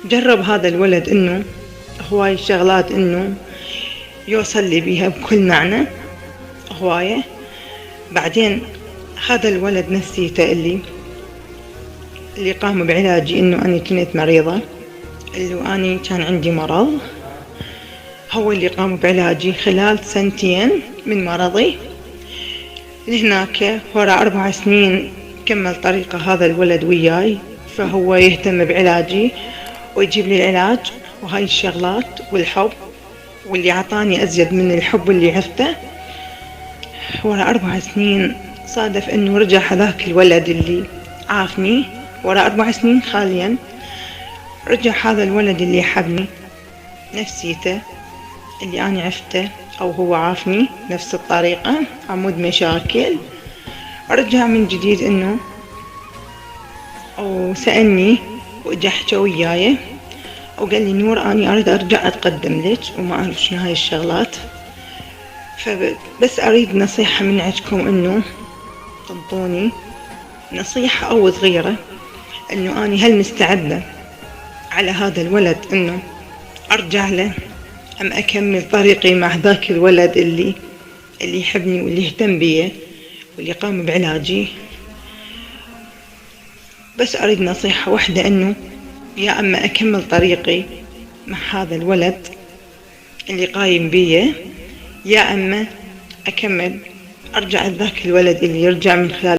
جرب هذا الولد انه هواي شغلات انه يوصل لي بيها بكل معنى هواية. بعدين هذا الولد نفسيته اللي قام بعلاجي، انه اني كنت مريضة، اللي اني كان عندي مرض، هو اللي قام بعلاجي خلال 2 من مرضي لهناك. ورا 4 سنين كمل طريقة هذا الولد وياي، فهو يهتم بعلاجي ويجيب لي العلاج وهاي الشغلات والحب، واللي عطاني أزيد من الحب اللي عرفته. ورا 4 سنين صادف انه رجع هذاك الولد اللي عافني. ورا 4 سنين حاليا رجع هذا الولد اللي حبني نفسيته، اللي أنا عرفته أو هو عافني نفس الطريقة، عمود مشاكل. رجع من جديد انه وسألني واجا حكى وياي وقال لي نور اني اريد ارجع اتقدم لك وما اعرف شنو هاي الشغلات، فبس اريد نصيحة من عندكم انه تنطوني نصيحة او صغيرة، انه اني هل مستعدة على هذا الولد انه ارجع له ام اكمل طريقي مع ذاك الولد اللي يحبني واللي يهتم بيه واللي قام بعلاجي. بس اريد نصيحة واحدة، انه يا اما اكمل طريقي مع هذا الولد اللي قايم بيه، يا اما اكمل ارجع لذاك الولد اللي يرجع من خلال